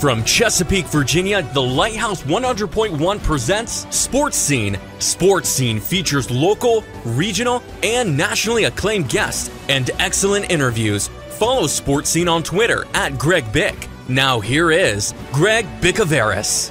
From Chesapeake, Virginia, the Lighthouse 100.1 presents Sports Scene. Sports Scene features local, regional, and nationally acclaimed guests and excellent interviews. Follow Sports Scene on Twitter at Greg Bick. Now here is Greg Bicouvaris.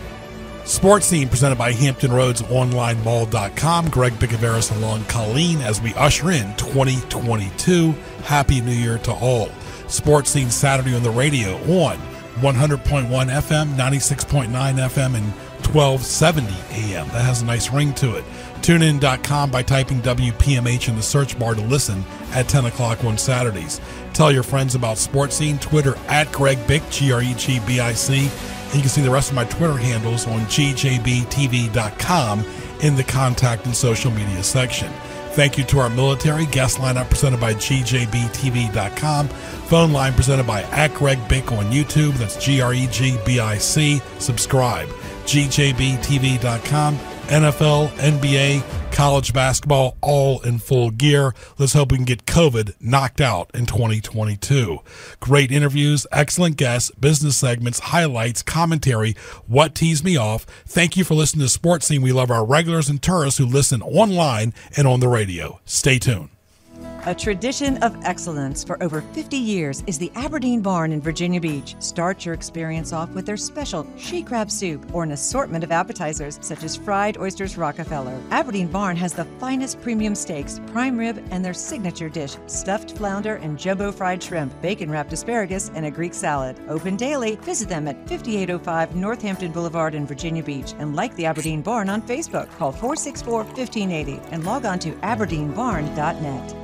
Sports Scene presented by HamptonRoadsOnlineMall.com. Greg Bicouvaris along Colleen as we usher in 2022. Happy New Year to all. Sports Scene Saturday on the radio on 100.1 FM, 96.9 FM, and 1270 AM. That has a nice ring to it. TuneIn.com by typing WPMH in the search bar to listen at 10 o'clock on Saturdays. Tell your friends about Sports Scene. Twitter at Greg Bick, GREGBIC. And you can see the rest of my Twitter handles on gjbtv.com in the contact and social media section. Thank you to our military. Guest lineup presented by gjbtv.com. Phone line presented by @GregBick on YouTube. That's GREGBIC. Subscribe. gjbtv.com. NFL, NBA, college basketball, all in full gear. Let's hope we can get COVID knocked out in 2022. Great interviews, excellent guests, business segments, highlights, commentary. What teased me off? Thank you for listening to Sports Scene. We love our regulars and tourists who listen online and on the radio. Stay tuned. A tradition of excellence for over 50 years is the Aberdeen Barn in Virginia Beach. Start your experience off with their special she crab soup or an assortment of appetizers such as fried oysters Rockefeller. Aberdeen Barn has the finest premium steaks, prime rib, and their signature dish, stuffed flounder and jumbo fried shrimp, bacon-wrapped asparagus, and a Greek salad. Open daily. Visit them at 5805 Northampton Boulevard in Virginia Beach and like the Aberdeen Barn on Facebook. Call 464-1580 and log on to aberdeenbarn.net.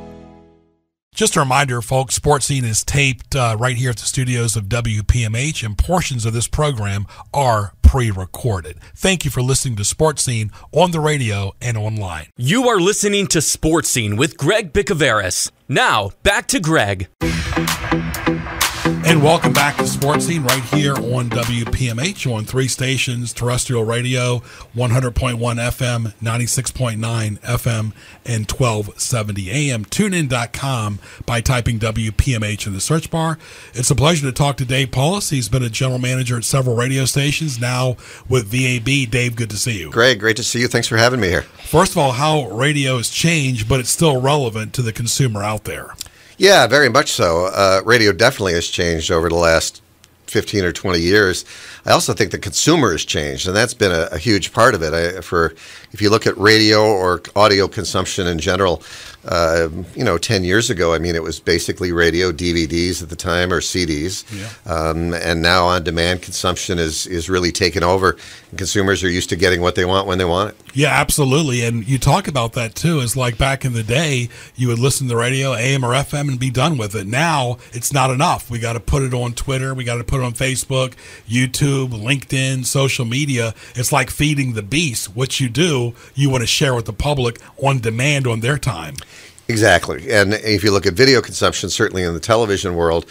Just a reminder, folks, Sports Scene is taped right here at the studios of WPMH, and portions of this program are pre-recorded. Thank you for listening to Sports Scene on the radio and online. You are listening to Sports Scene with Greg Bicouvaris. Now, back to Greg. And welcome back to Sports Scene right here on WPMH on 3 stations, terrestrial radio, 100.1 FM, 96.9 FM, and 1270 AM. TuneIn.com by typing WPMH in the search bar. It's a pleasure to talk to Dave Paulus. He's been a general manager at several radio stations, now with VAB. Dave, good to see you. Greg, great to see you. Thanks for having me here. First of all, how radio has changed, but it's still relevant to the consumer out there. Yeah, very much so. Radio definitely has changed over the last 15 or 20 years. I also think the consumer has changed, and that's been a huge part of it. If you look at radio or audio consumption in general, 10 years ago, I mean, it was basically radio, DVDs at the time, or CDs. Yeah. And now on-demand consumption is really taken over, and consumers are used to getting what they want when they want it. Yeah, absolutely. And you talk about that, too. It's like back in the day, you would listen to the radio, AM or FM, and be done with it. Now, it's not enough. We got to put it on Twitter. We got to put it on Facebook, YouTube, LinkedIn, social media. It's like feeding the beast. What you do, you want to share with the public on demand on their time. Exactly. And if you look at video consumption, certainly in the television world,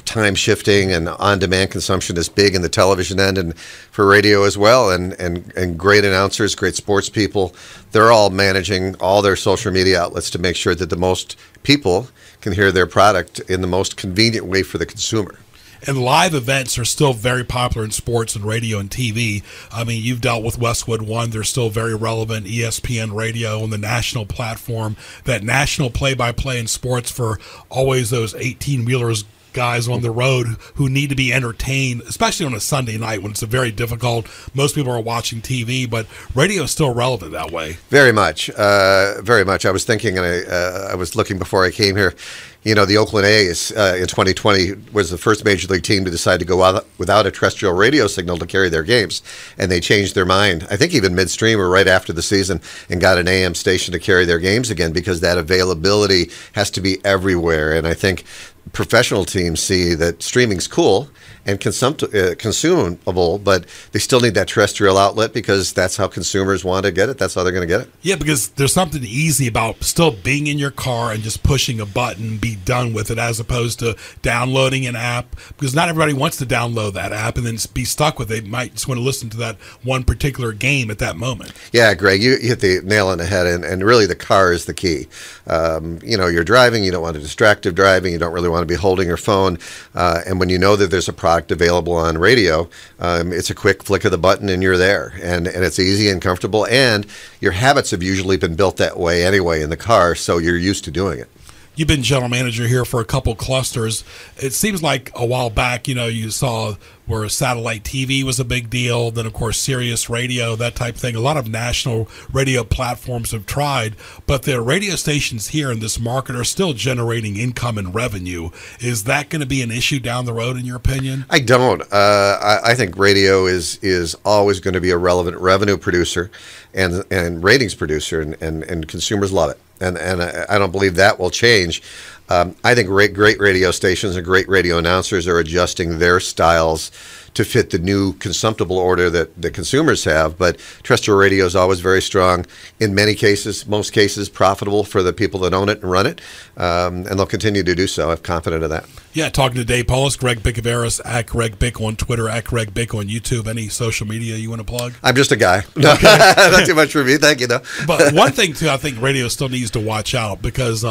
time shifting and on-demand consumption is big in the television end and for radio as well. And great announcers, great sports people, they're all managing all their social media outlets to make sure that the most people can hear their product in the most convenient way for the consumer. And live events are still very popular in sports and radio and TV. I mean, you've dealt with Westwood One. They're still very relevant. ESPN Radio on the national platform. That national play-by-play in sports for always those 18-wheelers guys on the road who need to be entertained, especially on a Sunday night when it's a very difficult. Most people are watching TV, but radio is still relevant that way. Very much. Very much. I was thinking, and I was looking before I came here, the Oakland A's in 2020 was the first major league team to decide to go out without a terrestrial radio signal to carry their games, and they changed their mind, I think even midstream or right after the season, and got an AM station to carry their games again because that availability has to be everywhere. And I think professional teams see that streaming's cool and consumable, but they still need that terrestrial outlet because that's how consumers want to get it. That's how they're going to get it. Yeah, because there's something easy about still being in your car and just pushing a button, be be done with it, as opposed to downloading an app, because not everybody wants to download that app and then be stuck with it. They might just want to listen to that one particular game at that moment. Yeah, Greg, you hit the nail on the head, and really the car is the key. You're driving, you don't want to distractive driving, you don't really want to be holding your phone, and when you know that there's a product available on radio, it's a quick flick of the button and you're there, and it's easy and comfortable, and your habits have usually been built that way anyway in the car, so you're used to doing it. You've been general manager here for a couple clusters. It seems like a while back, you saw where satellite TV was a big deal. Then, of course, Sirius Radio, that type of thing. A lot of national radio platforms have tried, but the radio stations here in this market are still generating income and revenue. Is that going to be an issue down the road, in your opinion? I don't. I think radio is always going to be a relevant revenue producer and ratings producer, and consumers love it. And I don't believe that will change. I think great radio stations and great radio announcers are adjusting their styles to fit the new consumptible order that the consumers have. But terrestrial radio is always very strong. In many cases, most cases, profitable for the people that own it and run it. And they'll continue to do so. I'm confident of that. Yeah, talking to Dave Paulus, Greg Bicouvaris, at Greg Bick on Twitter, at Greg Bick on YouTube. Any social media you want to plug? I'm just a guy. No, okay. Not too much for me. Thank you, though. But one thing, too, I think radio still needs to watch out, because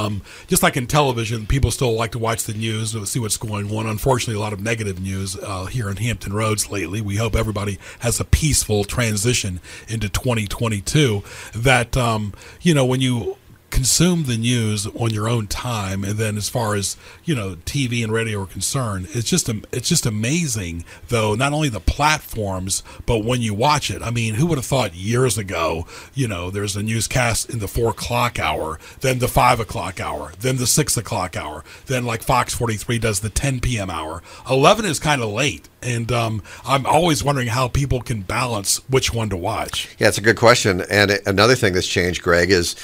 just like in television, people still like to watch the news to see what's going on. Unfortunately, a lot of negative news here in Hampton Roads lately. We hope everybody has a peaceful transition into 2022. That, when you consume the news on your own time, and then as far as TV and radio are concerned, it's just amazing, though, not only the platforms, but when you watch it. I mean, who would have thought years ago, there's a newscast in the 4 o'clock hour, then the 5 o'clock hour, then the 6 o'clock hour, then like Fox 43 does the 10 p.m. hour. 11 is kind of late. And I'm always wondering how people can balance which one to watch. Yeah, it's a good question. And another thing that's changed, Greg, is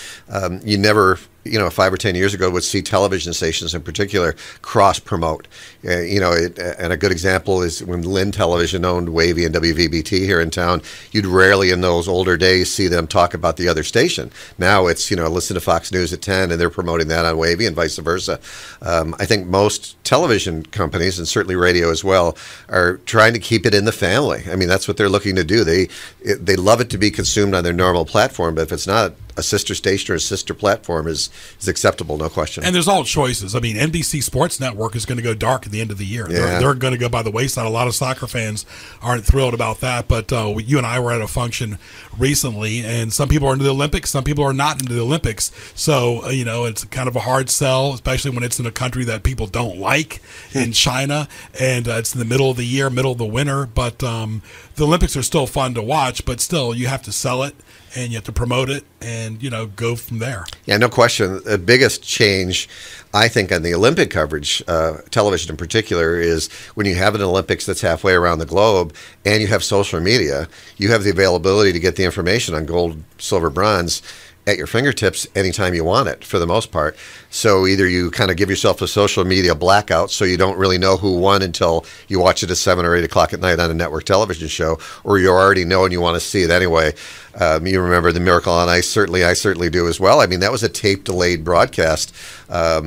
you never, 5 or 10 years ago would see television stations in particular cross-promote. And a good example is when Lynn Television owned Wavy and WVBT here in town, you'd rarely in those older days see them talk about the other station. Now it's, listen to Fox News at 10 and they're promoting that on Wavy and vice versa. I think most television companies, and certainly radio as well, are trying to keep it in the family. I mean, that's what they're looking to do. They love it to be consumed on their normal platform, but if it's not, a sister station or a sister platform is acceptable, no question. And there's all choices. I mean, NBC Sports Network is going to go dark at the end of the year. Yeah. They're going to go by the wayside. A lot of soccer fans aren't thrilled about that, but you and I were at a function recently, and some people are into the Olympics, some people are not into the Olympics. So, it's kind of a hard sell, especially when it's in a country that people don't like, in China, and it's in the middle of the year, middle of the winter. But the Olympics are still fun to watch, but still, you have to sell it, and you have to promote it, and go from there. Yeah, no question. The biggest change, I think, on the Olympic coverage, television in particular, is when you have an Olympics that's halfway around the globe and you have social media, you have the availability to get the information on gold, silver, bronze at your fingertips anytime you want it, for the most part. So either you kind of give yourself a social media blackout so you don't really know who won until you watch it at 7 or 8 o'clock at night on a network television show, or you already know and you want to see it anyway. You remember the Miracle on Ice? Certainly, I certainly do as well. I mean, that was a tape-delayed broadcast at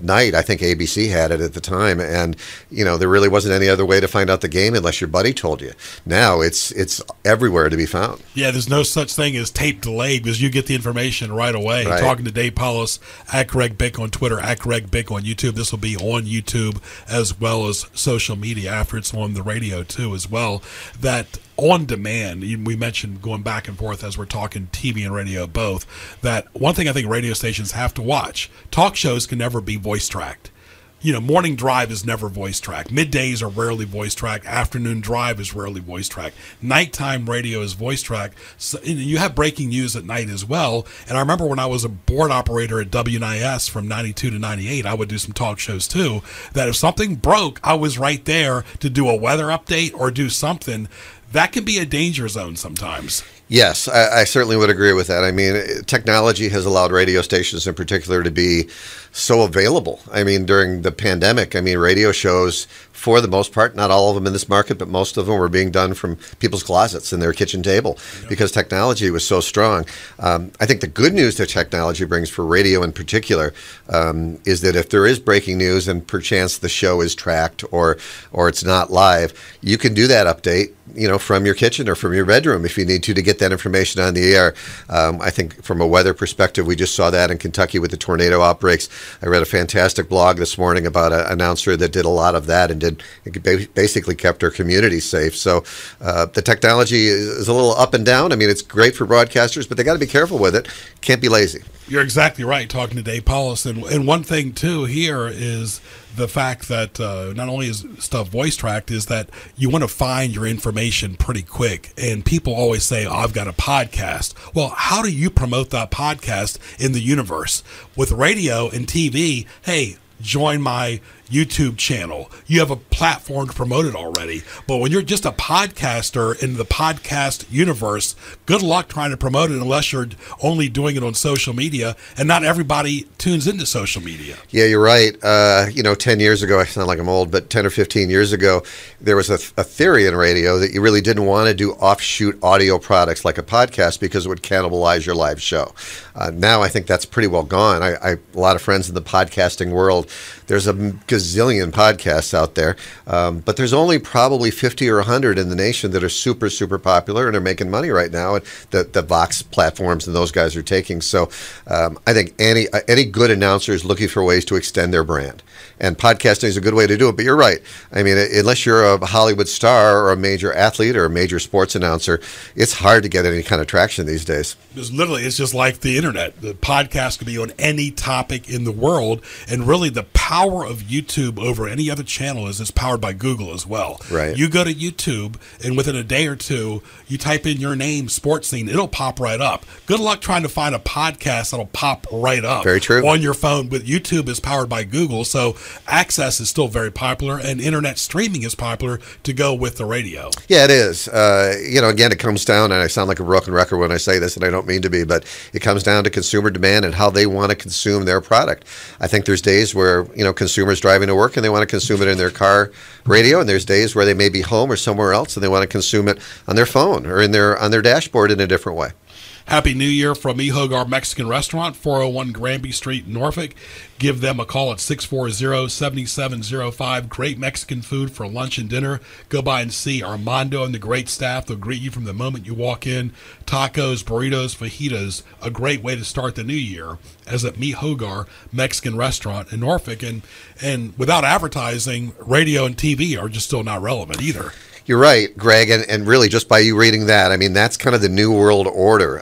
night. I think ABC had it at the time, and there really wasn't any other way to find out the game unless your buddy told you. Now it's everywhere to be found. Yeah, there's no such thing as tape-delayed, because you get the information right away. Right. Talking to Dave Paulus, at Greg Bick on Twitter, at Greg Bick on YouTube. This will be on YouTube as well as social media after it's on the radio too, as well. That on demand, we mentioned going back and forth as we're talking TV and radio both, that one thing I think radio stations have to watch, talk shows can never be voice tracked. Morning drive is never voice tracked. Middays are rarely voice tracked. Afternoon drive is rarely voice tracked. Nighttime radio is voice tracked. So, you have breaking news at night as well. And I remember when I was a board operator at WNIS from 92 to 98, I would do some talk shows too, that if something broke, I was right there to do a weather update or do something. That can be a danger zone sometimes. Yes, I certainly would agree with that. I mean, technology has allowed radio stations in particular to be so available. I mean, during the pandemic, I mean, radio shows, for the most part, not all of them in this market, but most of them were being done from people's closets and their kitchen table because technology was so strong. I think the good news that technology brings for radio in particular is that if there is breaking news and perchance the show is tracked or it's not live, you can do that update, from your kitchen or from your bedroom if you need to get that information on the air. I think from a weather perspective, we just saw that in Kentucky with the tornado outbreaks. I read a fantastic blog this morning about an announcer that did a lot of that and basically kept our community safe. So the technology is a little up and down. I mean, it's great for broadcasters, but they got to be careful with it. Can't be lazy. You're exactly right, talking to Dave Paulus. And one thing, too, here is the fact that not only is stuff voice tracked, is that you want to find your information pretty quick. And people always say, I've got a podcast. Well, how do you promote that podcast in the universe? With radio and TV, hey, join my YouTube channel. You have a platform to promote it already. But when you're just a podcaster in the podcast universe, good luck trying to promote it unless you're only doing it on social media, and not everybody tunes into social media. Yeah, you're right. 10 years ago, I sound like I'm old, but 10 or 15 years ago, there was a theory in radio that you really didn't want to do offshoot audio products like a podcast because it would cannibalize your live show. Now I think that's pretty well gone. I a lot of friends in the podcasting world. There's a gazillion podcasts out there, but there's only probably 50 or 100 in the nation that are super, super popular and are making money right now. And the Vox platforms and those guys are taking. So I think any good announcer is looking for ways to extend their brand. And podcasting is a good way to do it. But you're right. I mean, unless you're a Hollywood star or a major athlete or a major sports announcer, it's hard to get any kind of traction these days. It's just like the internet. The podcast could be on any topic in the world. And really the power of YouTube over any other channel is it's powered by Google as well. Right. You go to YouTube, and within a day or two, you type in your name, Sports Scene, it'll pop right up. Good luck trying to find a podcast that'll pop right up. Very true. On your phone. But YouTube is powered by Google, so access is still very popular, and internet streaming is popular to go with the radio. Yeah, it is. Again, it comes down, and I sound like a broken record when I say this, and I don't mean to be, but it comes down to consumer demand and how they want to consume their product. I think there's days where consumers driving to work and they want to consume it in their car radio, and there's days where they may be home or somewhere else and they want to consume it on their phone or on their dashboard in a different way. Happy New Year from E. Hogar Mexican Restaurant, 401 Granby Street, Norfolk. Give them a call at 640-7705. Great Mexican food for lunch and dinner. Go by and see Armando and the great staff. They'll greet you from the moment you walk in. Tacos, burritos, fajitas, a great way to start the new year as at Meet Hogar Mexican Restaurant in Norfolk. And without advertising, radio and TV are just still not relevant either. You're right, Greg, and really just by you reading that, I mean, that's kind of the new world order.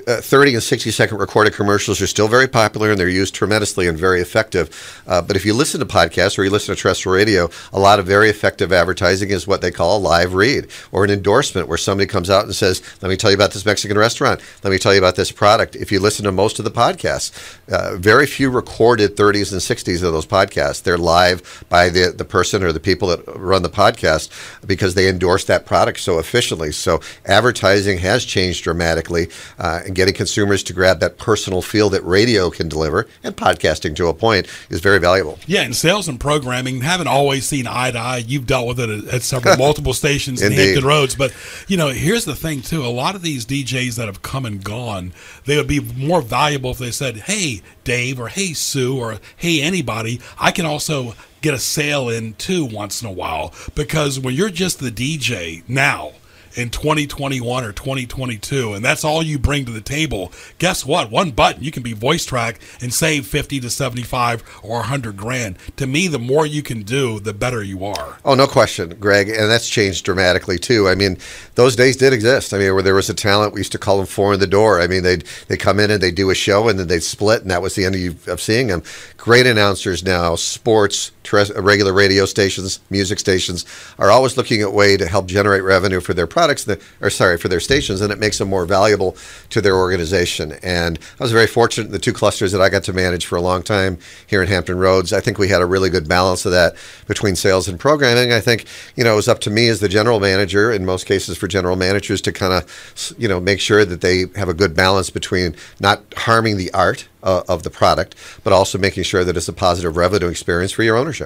30 and 60-second recorded commercials are still very popular, and they're used tremendously and very effective. But if you listen to podcasts or you listen to terrestrial radio, a lot of very effective advertising is what they call a live read or an endorsement where somebody comes out and says, let me tell you about this Mexican restaurant. Let me tell you about this product. If you listen to most of the podcasts, very few recorded 30s and 60s of those podcasts. They're live by the person or the people that run the podcast because they endorse that product so efficiently. So advertising has changed dramatically, and getting consumers to grab that personal feel that radio can deliver, and podcasting to a point, is very valuable. Yeah, and sales and programming haven't always seen eye to eye. You've dealt with it at several multiple stations in Hampton Roads. But, here's the thing, too. A lot of these DJs that have come and gone, they would be more valuable if they said, hey, Dave, or hey, Sue, or hey, anybody, I can also get a sale in, too, once in a while. Because when you're just the DJ now, in 2021 or 2022, and that's all you bring to the table, guess what? One button, you can be voice tracked and save 50 to 75 or 100 grand. To me, the more you can do, the better you are. Oh, no question, Greg, and that's changed dramatically too. I mean, those days did exist. I mean, where there was a talent, we used to call them four in the door. I mean, they'd come in and they'd do a show and then they'd split, and that was the end of seeing them. great announcers now, sports, regular radio stations, music stations, are always looking at way to help generate revenue for their products, for their stations, and it makes them more valuable to their organization. And I was very fortunate in the two clusters that I got to manage for a long time here in Hampton Roads. I think we had a really good balance of that between sales and programming. I think, it was up to me as the general manager, in most cases for general managers, to kind of, make sure that they have a good balance between not harming the art of the product, but also making sure that it's a positive revenue experience for your ownership.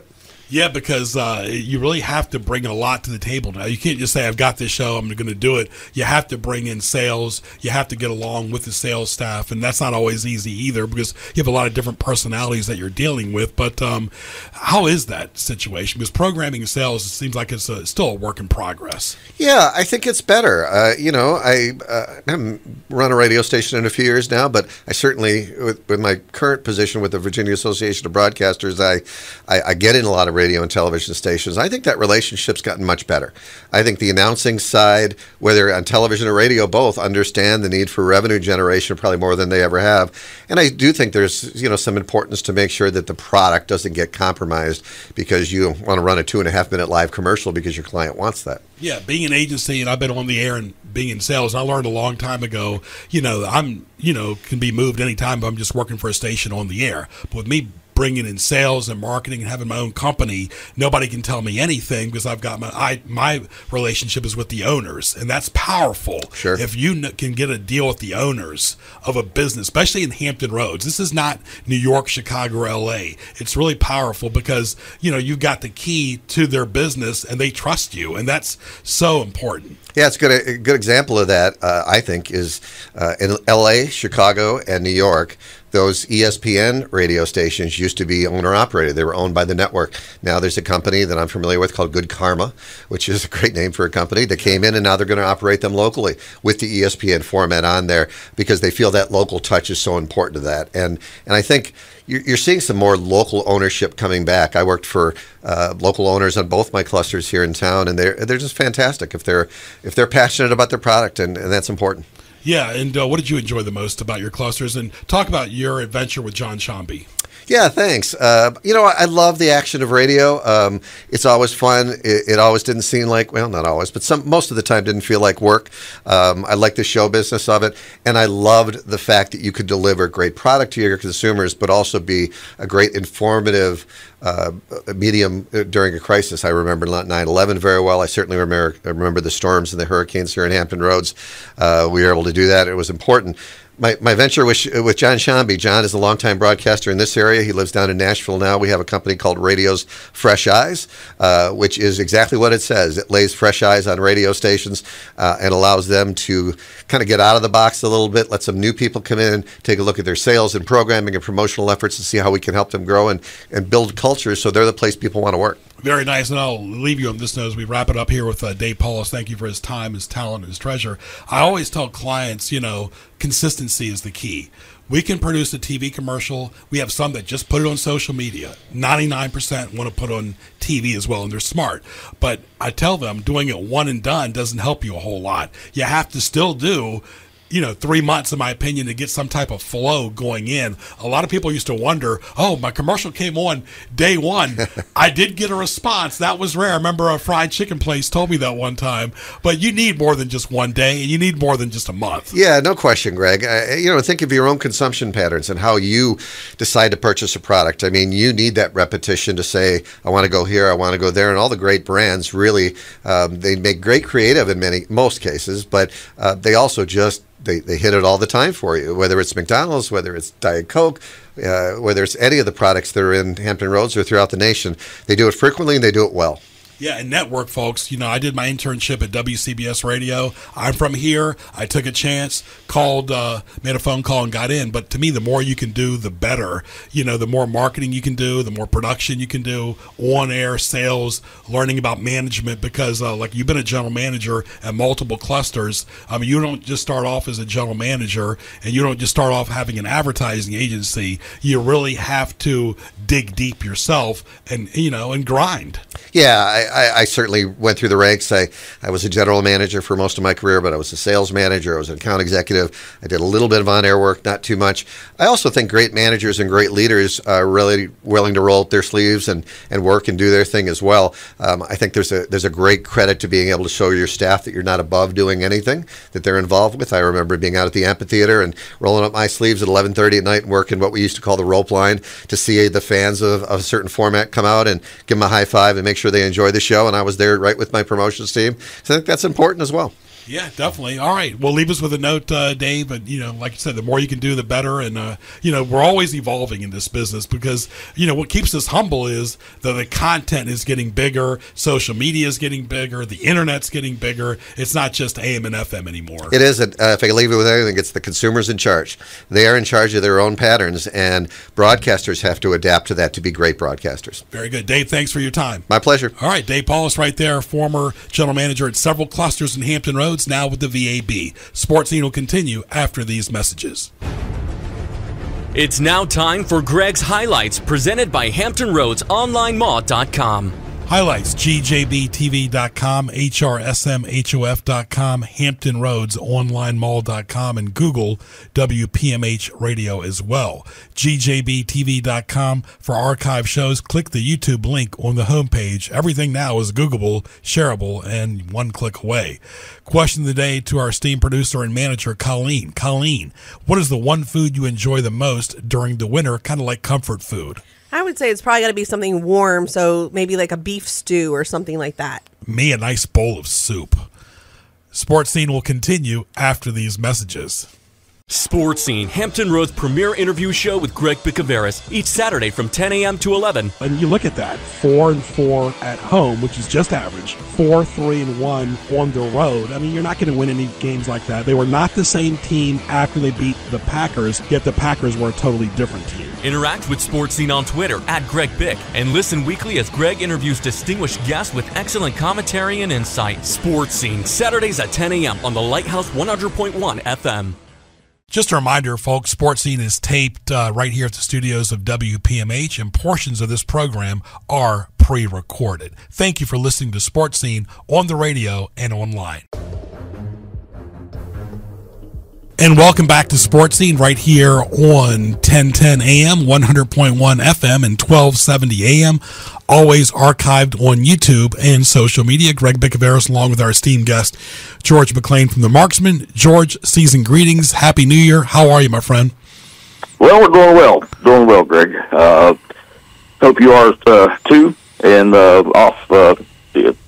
Yeah, because you really have to bring a lot to the table now. You can't just say, I've got this show, I'm going to do it. You have to bring in sales. You have to get along with the sales staff, and that's not always easy either because you have a lot of different personalities that you're dealing with. But how is that situation? Because programming and sales, it seems like it's still a work in progress. Yeah, I think it's better. I haven't run a radio station in a few years now, but I certainly, with my current position with the Virginia Association of Broadcasters, I get in a lot of radio and television stations. I think that relationship's gotten much better. I think the announcing side, whether on television or radio, both understand the need for revenue generation probably more than they ever have. And I do think there's some importance to make sure that the product doesn't get compromised because you want to run a 2.5-minute live commercial because your client wants that. Yeah, being an agency, and I've been on the air and being in sales, and I learned a long time ago, I'm can be moved anytime if I'm just working for a station on the air. But with me bringing in sales and marketing and having my own company, nobody can tell me anything because I've got my relationship is with the owners, and that's powerful. Sure. If you can get a deal with the owners of a business, especially in Hampton Roads, this is not New York, Chicago, or LA. It's really powerful because you've got the key to their business and they trust you, and that's so important. Yeah, it's good. A good example of that, I think, is in LA, Chicago, and New York. Those ESPN radio stations used to be owner-operated. They were owned by the network. Now there's a company that I'm familiar with called Good Karma, which is a great name for a company, that came in, and now they're going to operate them locally with the ESPN format on there because they feel that local touch is so important to that. And I think you're seeing some more local ownership coming back. I worked for local owners on both my clusters here in town, and they're just fantastic if they're passionate about their product, and that's important. Yeah, and what did you enjoy the most about your clusters? And talk about your adventure with John Shambi. Yeah, thanks. I love the action of radio. It's always fun. It always didn't seem like, well, not always, but most of the time didn't feel like work. I like the show business of it, and I loved the fact that you could deliver great product to your consumers, but also be a great informative medium during a crisis. I remember 9/11 very well. I certainly remember the storms and the hurricanes here in Hampton Roads. We were able to do that. It was important. My venture with John Shambi. John is a longtime broadcaster in this area. He lives down in Nashville now. We have a company called Radio's Fresh Eyes, which is exactly what it says. It lays fresh eyes on radio stations and allows them to kind of get out of the box a little bit, let some new people come in, take a look at their sales and programming and promotional efforts and see how we can help them grow and build culture so they're the place people want to work. Very nice, and I'll leave you on this note as we wrap it up here with Dave Paulus. Thank you for his time, his talent, and his treasure. I always tell clients, consistency is the key. We can produce a TV commercial. We have some that just put it on social media. 99% want to put on TV as well, and they're smart. But I tell them doing it one and done doesn't help you a whole lot. You have to still do 3 months, in my opinion, to get some type of flow going in. A lot of people used to wonder, my commercial came on day one. I did get a response. That was rare. I remember a fried chicken place told me that one time. But you need more than just one day, and you need more than just a month. Yeah, no question, Greg. Think of your own consumption patterns and how you decide to purchase a product. I mean, you need that repetition to say, I want to go here, I want to go there. And all the great brands really, they make great creative in most cases, but they also just They hit it all the time for you, whether it's McDonald's, whether it's Diet Coke, whether it's any of the products that are in Hampton Roads or throughout the nation. They do it frequently and they do it well. Yeah, and network, folks. I did my internship at WCBS Radio. I'm from here. I took a chance, made a phone call and got in. But to me, the more you can do, the better. The more marketing you can do, the more production you can do, on-air sales, learning about management. Because like you've been a general manager at multiple clusters. You don't just start off as a general manager, and you don't just start off having an advertising agency. You really have to dig deep yourself and grind. Yeah, I certainly went through the ranks. I was a general manager for most of my career, but I was a sales manager. I was an account executive. I did a little bit of on-air work, not too much. I also think great managers and great leaders are really willing to roll up their sleeves and work and do their thing as well. I think there's a great credit to being able to show your staff that you're not above doing anything that they're involved with. I remember being out at the amphitheater and rolling up my sleeves at 11:30 at night and working what we used to call the rope line to see the fans of a certain format come out and give them a high five and make sure they enjoy the show. And I was there right with my promotions team. So I think that's important as well. Yeah, definitely. All right. Well, leave us with a note, Dave. But, like you said, the more you can do, the better. And, we're always evolving in this business because, what keeps us humble is that the content is getting bigger. Social media is getting bigger. The Internet's getting bigger. It's not just AM and FM anymore. It isn't. If I can leave it with anything, it's the consumers in charge. They are in charge of their own patterns, and broadcasters have to adapt to that to be great broadcasters. Very good. Dave, thanks for your time. My pleasure. All right. Dave Paulus right there, former general manager at several clusters in Hampton Roads, now with the VAB. Sports Scene will continue after these messages. It's now time for Greg's Highlights, presented by HamptonRoadsOnlineMall.com. Highlights, gjbtv.com, hrsmhof.com, HamptonRoadsOnlineMall.com, and Google WPMH Radio as well. gjbtv.com for archive shows. Click the YouTube link on the homepage. Everything now is Googleable, shareable, and one click away. Question of the day to our esteemed producer and manager, Colleen. Colleen, what is the one food you enjoy the most during the winter, kind of like comfort food? I would say it's probably got to be something warm, so maybe like a beef stew or something like that. Me, a nice bowl of soup. Sports Scene will continue after these messages. Sports Scene, Hampton Roads' premier interview show with Greg Bicouvaris, each Saturday from 10 a.m. to 11. And you look at that, 4-4 at home, which is just average, 4-3-1 on the road. I mean, you're not going to win any games like that. They were not the same team after they beat the Packers, yet the Packers were a totally different team. Interact with Sports Scene on Twitter @GregBic and listen weekly as Greg interviews distinguished guests with excellent commentary and insight. Sports Scene, Saturdays at 10 a.m. on the Lighthouse 100.1 FM. Just a reminder, folks, Sports Scene is taped right here at the studios of WPMH, and portions of this program are pre-recorded. Thank you for listening to Sports Scene on the radio and online. And welcome back to Sports Scene right here on 1010 AM, 100.1 FM, and 1270 AM. Always archived on YouTube and social media. Greg Bicouvaris along with our esteemed guest, George McClain from The Marksman. George, season greetings. Happy New Year. How are you, my friend? Well, we're doing well. Doing well, Greg. Hope you are too, and off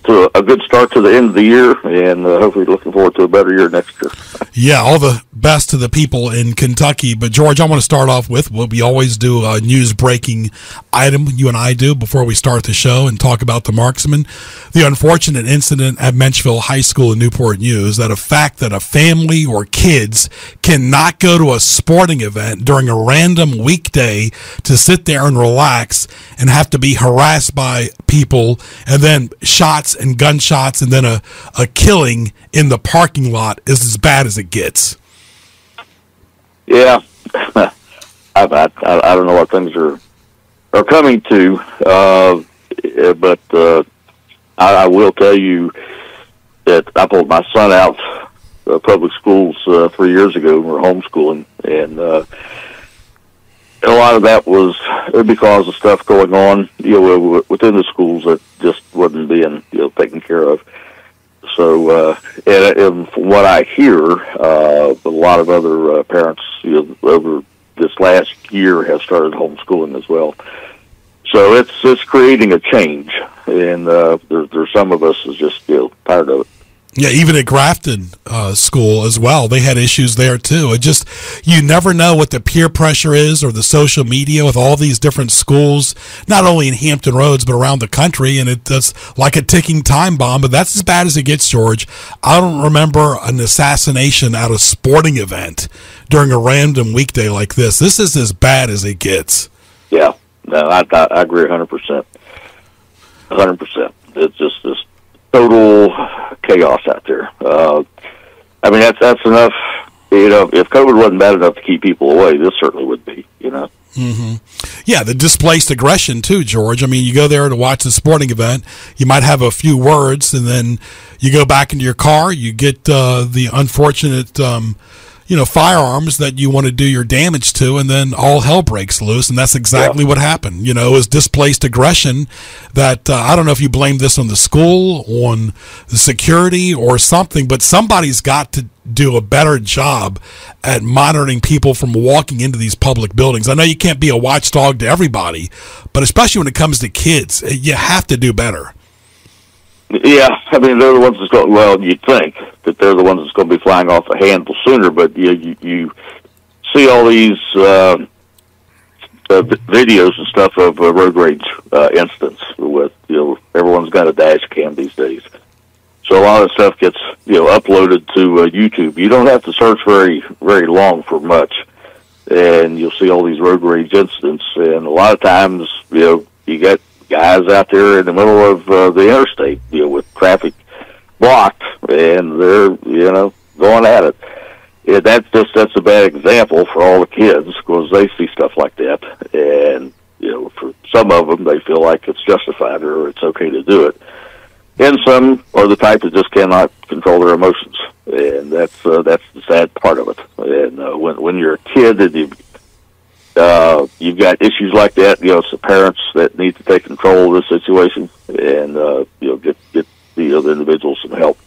to a good start to the end of the year, and hopefully looking forward to a better year next year. Yeah, all the best to the people in Kentucky. But, George, I want to start off with what we always do, a news-breaking item you and I do before we start the show and talk about the Marksman. The unfortunate incident at Menchville High School in Newport News, that a fact that a family or kids cannot go to a sporting event during a random weekday to sit there and relax and have to be harassed by people, and then shots and gunshots and then a killing in the parking lot is as bad as it gets. Yeah, I don't know what things are coming to, but I will tell you that I pulled my son out of public schools 3 years ago. We were homeschooling, and a lot of that was because of stuff going on, within the schools that just wasn't being, taken care of. So, and from what I hear, a lot of other parents, over this last year have started homeschooling as well. So it's creating a change, and there's some of us is just tired of it. Yeah, even at Grafton School as well, they had issues there too. It just, you never know what the peer pressure is or the social media with all these different schools, not only in Hampton Roads but around the country, and it's like a ticking time bomb. But that's as bad as it gets, George. I don't remember an assassination at a sporting event during a random weekday like this. This is as bad as it gets. Yeah, no, I agree 100%. 100%. It's just this total chaos out there. I mean, that's enough. If COVID wasn't bad enough to keep people away, this certainly would be. Yeah, the displaced aggression too, George. I mean, you go there to watch the sporting event, you might have a few words, and then you go back into your car, you get the unfortunate firearms that you want to do your damage to, and then all hell breaks loose, and that's exactly what happened. It was displaced aggression that, I don't know if you blame this on the school, on the security, or something, but somebody's got to do a better job at monitoring people from walking into these public buildings. I know you can't be a watchdog to everybody, but especially when it comes to kids, you have to do better. Yeah, I mean, they're the ones that's going, well, you'd think that they're the ones that's going to be flying off the handle sooner, but you see all these videos and stuff of road rage incidents with, everyone's got a dash cam these days. So a lot of stuff gets, uploaded to YouTube. You don't have to search very, very long for much, and you'll see all these road rage incidents, and a lot of times, you get guys out there in the middle of the interstate, with traffic blocked, and they're, going at it. Yeah, that's a bad example for all the kids, because they see stuff like that, and for some of them, they feel like it's justified or it's okay to do it. And some are the type that just cannot control their emotions, and that's the sad part of it. And when you're a kid and you've got issues like that, it's the parents that need to take control of this situation and get the other individuals some help.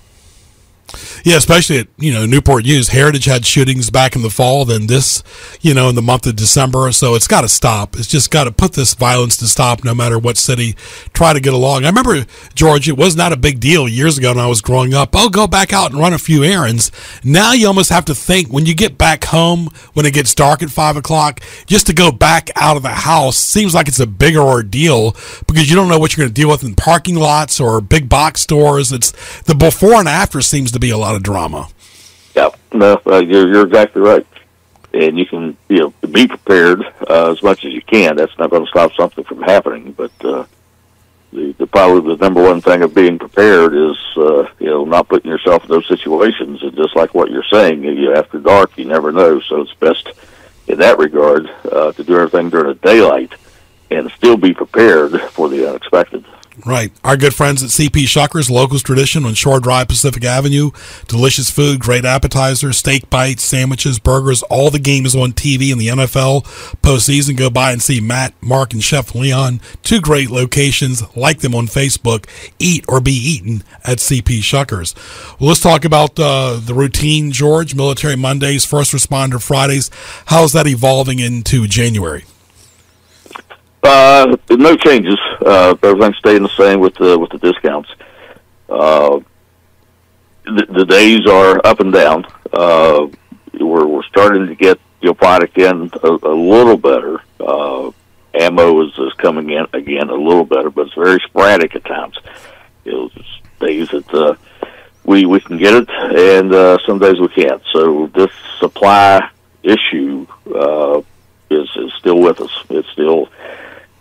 Yeah, especially at, Newport News. Heritage had shootings back in the fall, then this, in the month of December. So it's got to stop. It's just got to put this violence to stop no matter what city. Try to get along. I remember, George, it was not a big deal years ago when I was growing up. Oh, go back out and run a few errands. Now you almost have to think when you get back home, when it gets dark at 5 o'clock, just to go back out of the house seems like it's a bigger ordeal because you don't know what you're going to deal with in parking lots or big box stores. It's the before and after seems to be a lot of drama. Yeah, no, you're exactly right, and you can be prepared as much as you can. That's not going to stop something from happening, but the probably the number one thing of being prepared is not putting yourself in those situations. And just like what you're saying, after dark, you never know. So it's best in that regard to do everything during the daylight and still be prepared for the unexpected. Right. Our good friends at CP Shuckers, Locals Tradition on Shore Drive, Pacific Avenue. Delicious food, great appetizers, steak bites, sandwiches, burgers, all the games on TV in the NFL postseason. Go by and see Matt, Mark, and Chef Leon. Two great locations. Like them on Facebook. Eat or be eaten at CP Shuckers. Well, let's talk about the routine, George. Military Mondays, First Responder Fridays. How's that evolving into January? No changes. Everything's staying the same with the discounts. The days are up and down. We're starting to get product in a little better. Ammo is coming in again a little better, but it's very sporadic at times. Days that we can get it, and some days we can't. So this supply issue is still with us. It's still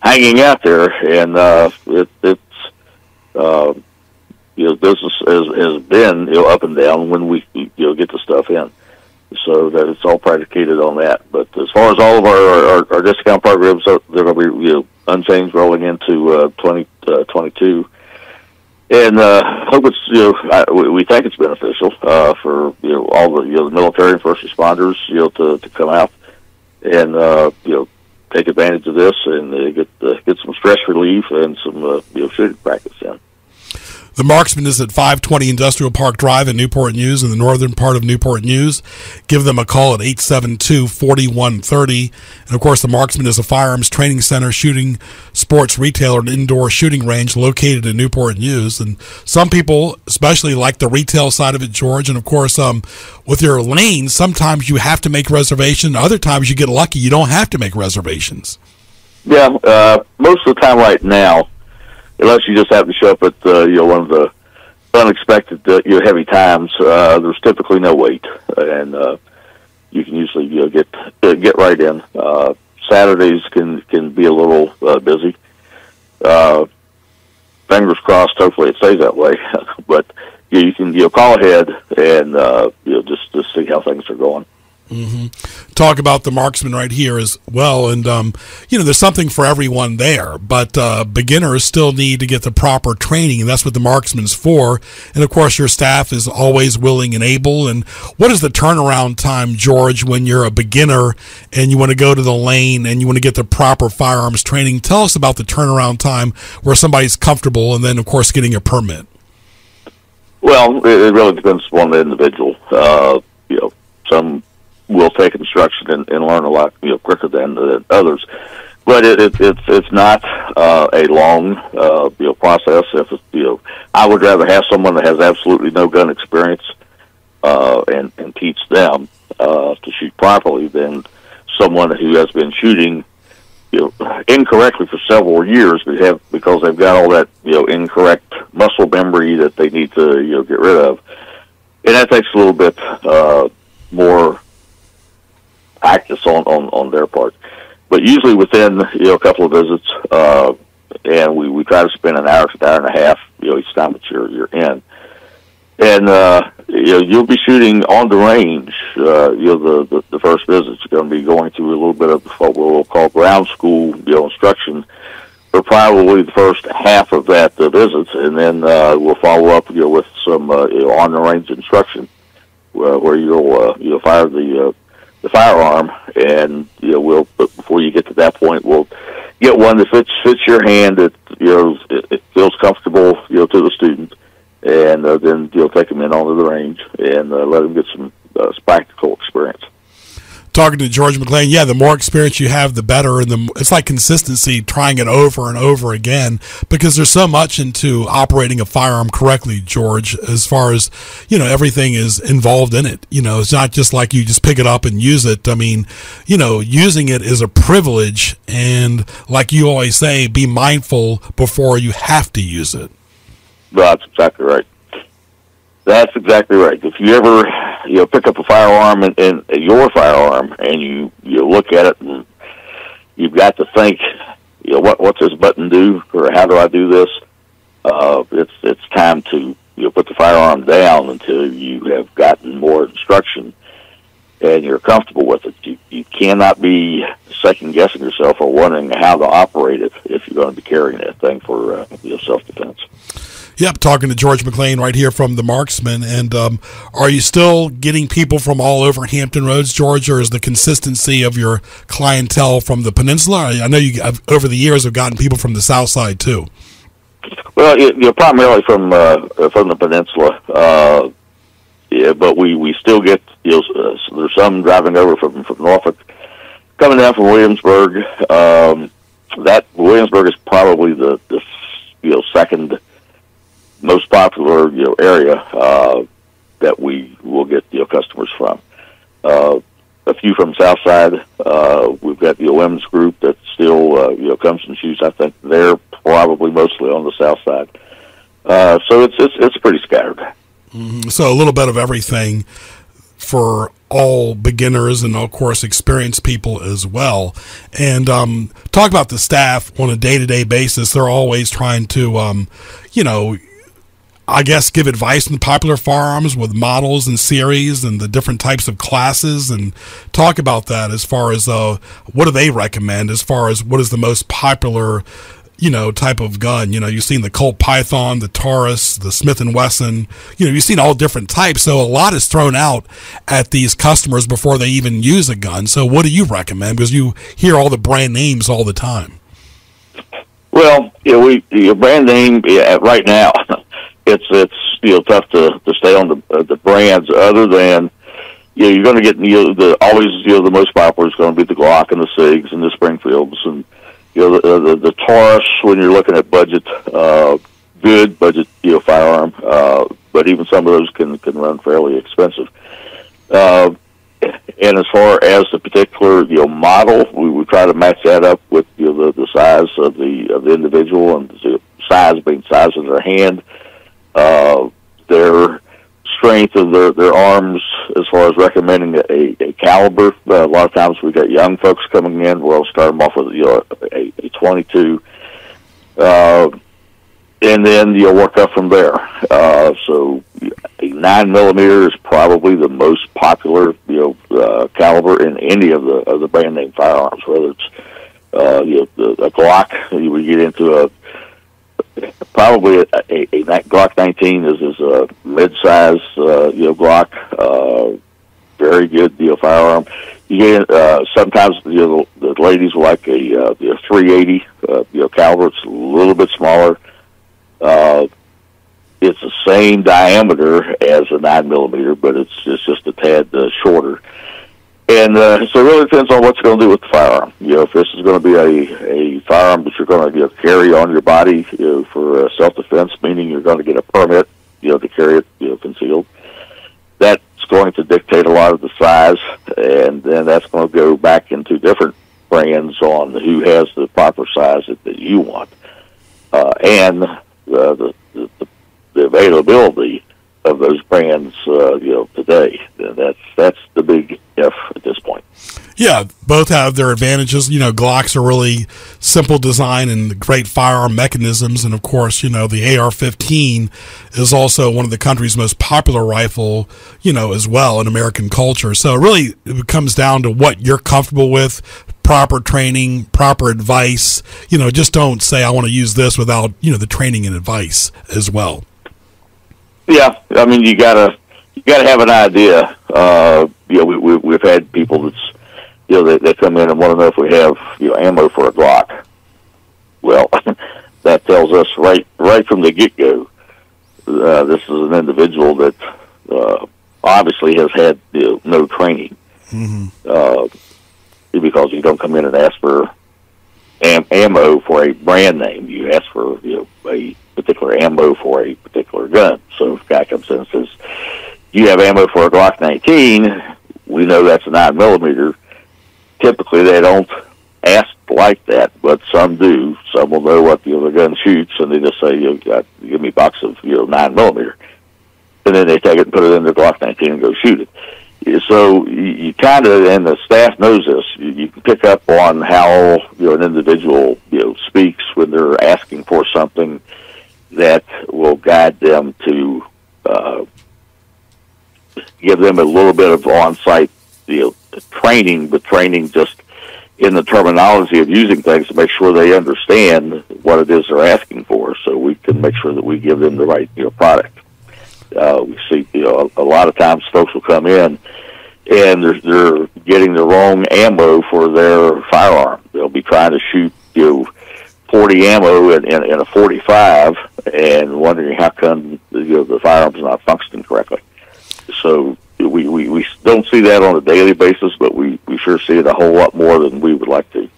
hanging out there, and business has been up and down when we get the stuff in, so that it's all predicated on that. But as far as all of our discount programs, they're going to be unchanged rolling into 2022, and hope it's we think it's beneficial for all the the military and first responders to come out and take advantage of this and get some stress relief and some shooting practice in. The Marksman is at 520 Industrial Park Drive in Newport News, in the northern part of Newport News. Give them a call at 872-4130. And, of course, the Marksman is a firearms training center, shooting sports retailer, and indoor shooting range located in Newport News. And some people, especially like the retail side of it, George, and, of course, with your lanes, sometimes you have to make reservations. Other times you get lucky. You don't have to make reservations. Yeah, most of the time right now, unless you just happen to show up at one of the unexpected heavy times, there's typically no wait, and you can usually get right in. Saturdays can be a little busy. Fingers crossed. Hopefully it stays that way. But you can call ahead and just see how things are going. Talk about the marksman right here as well, and there's something for everyone there, but beginners still need to get the proper training, and that's what the marksman's for. And of course your staff is always willing and able. And what is the turnaround time, George, when you're a beginner and you want to go to the lane and you want to get the proper firearms training? Tell us about the turnaround time where somebody's comfortable, and then of course getting a permit. Well, it really depends on the individual. Some will take instruction and learn a lot quicker than others, but it's not a long process. If I would rather have someone that has absolutely no gun experience and teach them to shoot properly than someone who has been shooting incorrectly for several years because they've got all that incorrect muscle memory that they need to get rid of, and that takes a little bit more practice on their part. But usually within a couple of visits, and we try to spend an hour to an hour and a half each time that you're in, and you'll be shooting on the range. The first visit, you're going to be going through a little bit of what we'll call ground school instruction for probably the first half of that visit, and then we'll follow up with some on the range instruction where you'll fire the firearm, and before you get to that point, we'll get one that fits your hand, that it feels comfortable to the student, and then take them in onto the range and let them get some practical experience. Talking to George McClain, the more experience you have, the better, and it's like consistency, trying it over and over again, because there's so much into operating a firearm correctly, George, as far as, everything is involved in it. It's not just like you just pick it up and use it. I mean, using it is a privilege, and like you always say, be mindful before you have to use it. That's exactly right. That's exactly right. If you ever pick up a firearm and your firearm, and you look at it, and you've got to think, what's this button do, or how do I do this? It's time to put the firearm down until you have gotten more instruction and you're comfortable with it. You cannot be second guessing yourself or wondering how to operate it if you're going to be carrying that thing for self-defense. Yep, talking to George McClain right here from the Marksman. And are you still getting people from all over Hampton Roads, George, or is the consistency of your clientele from the peninsula? I know you over the years have gotten people from the south side too. Well, primarily from the peninsula, but we still get there's some driving over from Norfolk, coming down from Williamsburg. That Williamsburg is probably the second most popular area that we will get customers from. A few from South Side. We've got the women's group that still comes and shoots. I think they're probably mostly on the South Side. So it's pretty scattered. Mm-hmm. So a little bit of everything for all beginners and, of course, experienced people as well. And talk about the staff on a day-to-day basis. They're always trying to, I guess, give advice on popular firearms with models and series and the different types of classes, and talk about that as far as what do they recommend as far as what is the most popular type of gun. You've seen the Colt Python, the Taurus, the Smith & Wesson. You've seen all different types. So a lot is thrown out at these customers before they even use a gun. So what do you recommend? Because you hear all the brand names all the time. Well, we brand name right now. It's tough to stay on the brands other than you're going to get the most popular is going to be the Glock and the SIGs and the Springfields, and the Taurus when you're looking at budget, good budget firearm, but even some of those can run fairly expensive. And as far as the particular model, we try to match that up with the size of the individual, and the size being size of their hand, their strength of their arms as far as recommending a caliber. A lot of times we got young folks coming in. We'll start them off with a 22, and then work up from there. So a 9mm is probably the most popular, caliber in any of the brand name firearms. Whether it's a Glock, you would get into probably a Glock 19 is a mid-size Glock, very good firearm. You get sometimes the ladies like a 380 caliber. It's a little bit smaller. It's the same diameter as a 9mm, but it's just a tad shorter. And so it really depends on what you're going to do with the firearm. If this is going to be a firearm that you're going to carry on your body for self-defense, meaning you're going to get a permit to carry it concealed, that's going to dictate a lot of the size, and then that's going to go back into different brands on who has the proper size that you want, and the availability of those brands, today. That's the big if at this point. Yeah, both have their advantages. Glocks are really simple design and great firearm mechanisms. And, of course, the AR-15 is also one of the country's most popular rifle, as well in American culture. So it comes down to what you're comfortable with, proper training, proper advice. Just don't say, I want to use this without, the training and advice as well. Yeah, I mean, you gotta have an idea. We've had people that's, they come in and want to know if we have, ammo for a Glock. Well, that tells us right from the get-go, this is an individual that obviously has had no training. Mm-hmm. Because you don't come in and ask for ammo for a brand name. You ask for a particular ammo for a particular gun. So if a guy comes in and says, you have ammo for a Glock 19, we know that's a 9mm. Typically, they don't ask like that, but some do. Some will know what the gun shoots, and they just say, give me a box of 9mm. And then they take it and put it in their Glock 19 and go shoot it. So you kind of, and the staff knows this, you can pick up on how an individual speaks when they're asking for something that will guide them to give them a little bit of on-site training, but training just in the terminology of using things to make sure they understand what it is they're asking for, so we can make sure that we give them the right product. We see a lot of times folks will come in and they're getting the wrong ammo for their firearm. They'll be trying to shoot 40 ammo in a 45 and wondering how come the firearm's not functioning correctly. So we don't see that on a daily basis, but we sure see it a whole lot more than we would like to.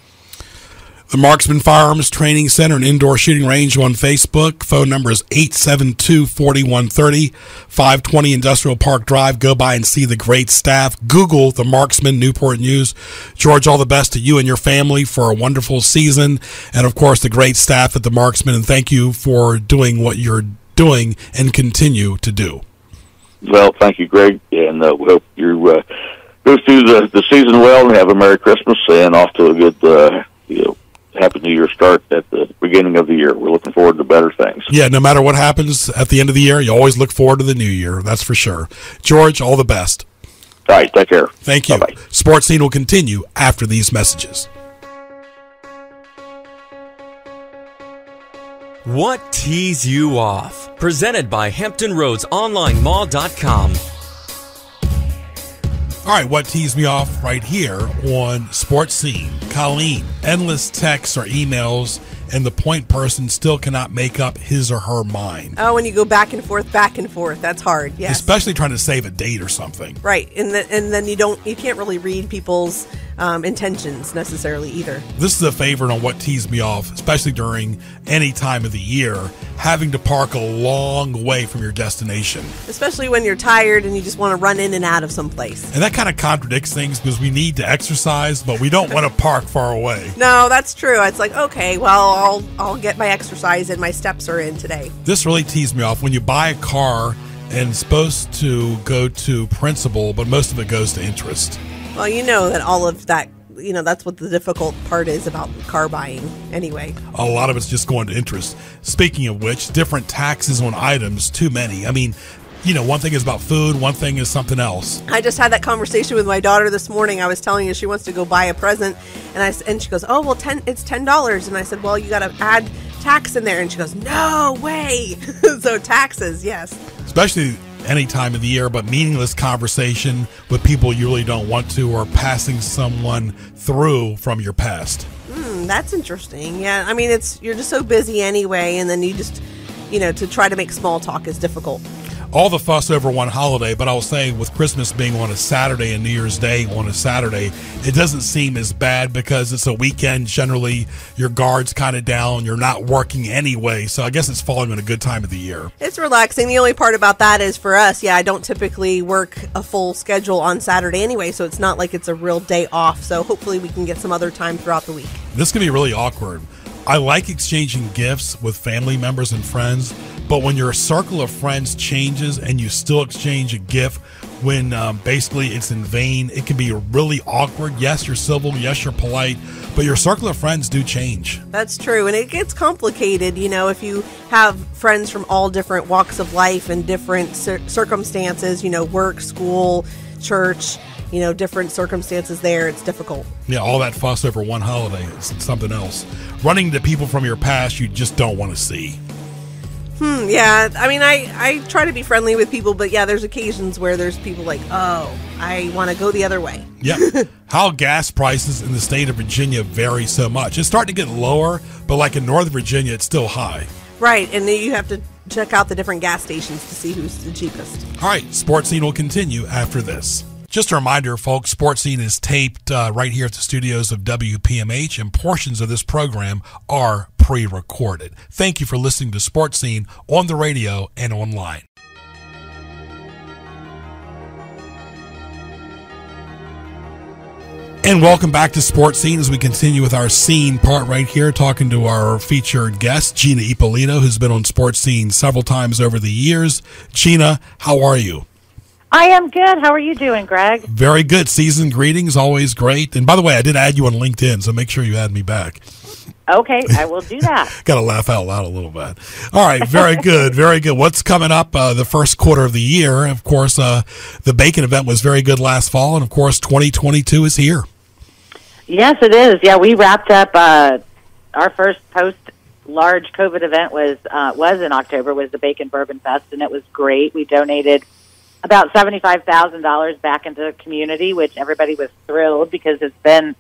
The Marksman Firearms Training Center and Indoor Shooting Range on Facebook. Phone number is 872-4130, 520 Industrial Park Drive. Go by and see the great staff. Google the Marksman Newport News. George, all the best to you and your family for a wonderful season. And, of course, the great staff at the Marksman. And thank you for doing what you're doing and continue to do. Well, thank you, Greg. And we hope you go through the season well and have a Merry Christmas and off to a good, Happy New Year start at the beginning of the year. We're looking forward to better things. Yeah, no matter what happens at the end of the year, you always look forward to the new year. That's for sure. George, all the best. All right, take care. Thank you. Bye-bye. Sports Scene will continue after these messages. What tees you off? Presented by HamptonRoadsOnlineMall.com. All right, what teased me off right here on Sports Scene? Colleen, endless texts or emails, and the point person still cannot make up his or her mind. Oh, when you go back and forth, that's hard. Yes, especially trying to save a date or something. Right, and then you can't really read people's intentions necessarily either. This is a favorite on what teased me off, especially during any time of the year, having to park a long way from your destination. Especially when you're tired and you just want to run in and out of some place. And that kind of contradicts things because we need to exercise, but we don't want to park far away. No, that's true. It's like, okay, well, I'll get my exercise in, my steps are in today. This really teased me off. When you buy a car and it's supposed to go to principal, but most of it goes to interest. Well, you know that all of that, that's what the difficult part is about car buying anyway. A lot of it's just going to interest. Speaking of which, different taxes on items, too many. I mean, One thing is about food, one thing is something else. I just had that conversation with my daughter this morning. I was telling her she wants to go buy a present, and she goes, "Oh, well, it's $10." And I said, "Well, you got to add tax in there." And she goes, "No way." So taxes, yes. Especially any time of the year, but meaningless conversation with people you really don't want to, or passing someone through from your past. That's interesting. Yeah, I mean, you're just so busy anyway, and then you just, to try to make small talk is difficult. All the fuss over one holiday, but I will say with Christmas being on a Saturday and New Year's Day on a Saturday, it doesn't seem as bad because it's a weekend. Generally, your guard's kind of down. You're not working anyway, so I guess it's falling on a good time of the year. It's relaxing. The only part about that is for us, I don't typically work a full schedule on Saturday anyway, so it's not like it's a real day off. So hopefully we can get some other time throughout the week. This can be really awkward. I like exchanging gifts with family members and friends, but when your circle of friends changes and you still exchange a gift when basically it's in vain, it can be really awkward. Yes, you're civil. Yes, you're polite, but your circle of friends do change. That's true, and it gets complicated, if you have friends from all different walks of life and different circumstances, work, school, church, different circumstances there, it's difficult. Yeah, all that fuss over one holiday is something else. Running into people from your past you just don't want to see. Yeah, I mean, I try to be friendly with people, but yeah, there's occasions where there's people like, oh, I want to go the other way. Yeah. How gas prices in the state of Virginia vary so much. It's starting to get lower, but like in Northern Virginia, it's still high. Right, and then you have to check out the different gas stations to see who's the cheapest. All right, Sports Scene will continue after this. Just a reminder, folks, Sports Scene is taped right here at the studios of WPMH, and portions of this program are pre-recorded. Thank you for listening to Sports Scene on the radio and online. And welcome back to Sports Scene as we continue with our scene part right here, talking to our featured guest, Gina Ippolito, who's been on Sports Scene several times over the years. Gina, how are you? I am good. How are you doing, Greg? Very good. Season greetings, always great. And by the way, I did add you on LinkedIn, so make sure you add me back. Okay, I will do that. Got to laugh out loud a little bit. All right, very good, very good. What's coming up the first quarter of the year? Of course, the Bacon event was very good last fall, and of course, 2022 is here. Yes, it is. Yeah, we wrapped up our first post-large COVID event was in October, was the Bacon Bourbon Fest, and it was great. We donated about $75,000 back into the community, which everybody was thrilled because it's been,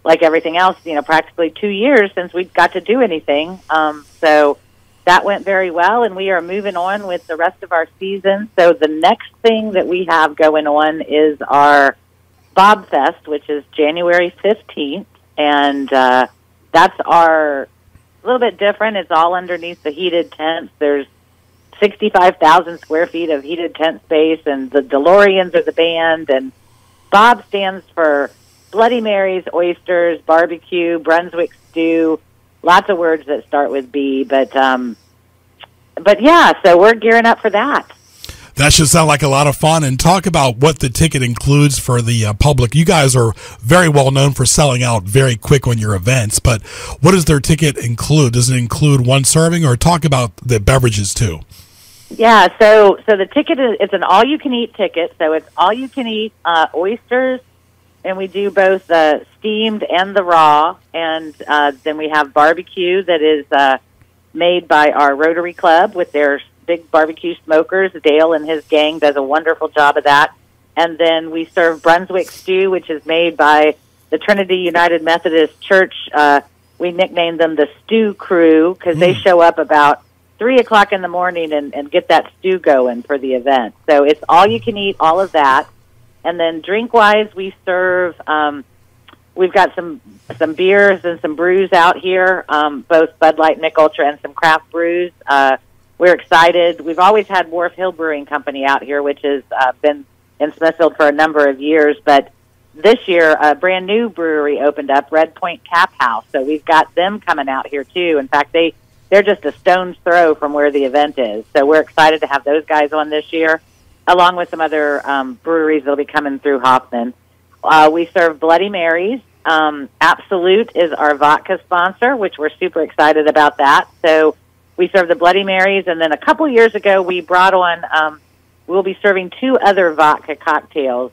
like everything else, practically 2 years since we got to do anything. So that went very well, and we are moving on with the rest of our season. So the next thing that we have going on is our Bob Fest, which is January 15th, and that's a little bit different. It's all underneath the heated tents. There's 65,000 square feet of heated tent space, and the DeLoreans are the band, and Bob stands for Bloody Marys, oysters, barbecue, Brunswick stew, lots of words that start with B, but yeah, so we're gearing up for that. That should sound like a lot of fun. And talk about what the ticket includes for the public. You guys are very well known for selling out very quick on your events, but what does their ticket include? Does it include one serving, or talk about the beverages too? Yeah, so the ticket it's an all-you-can-eat ticket. So it's all-you-can-eat oysters, and we do both the steamed and the raw. And then we have barbecue that is made by our Rotary Club with their big barbecue smokers. Dale and his gang does a wonderful job of that. And then we serve Brunswick stew, which is made by the Trinity United Methodist Church. We nicknamed them the Stew Crew because they show up about 3 o'clock in the morning and get that stew going for the event. So it's all you can eat, all of that. And then drink-wise, we serve, we've got some beers and some brews out here, both Bud Light, Mick Ultra, and some craft brews. We're excited. We've always had Wharf Hill Brewing Company out here, which has been in Smithfield for a number of years. But this year, a brand new brewery opened up, Red Point Tap House. So we've got them coming out here, too. In fact, they're just a stone's throw from where the event is. So we're excited to have those guys on this year, along with some other breweries that will be coming through Hoffman. We serve Bloody Marys. Absolute is our vodka sponsor, which we're super excited about that. So we serve the Bloody Marys, and then a couple years ago we brought on we'll be serving 2 other vodka cocktails.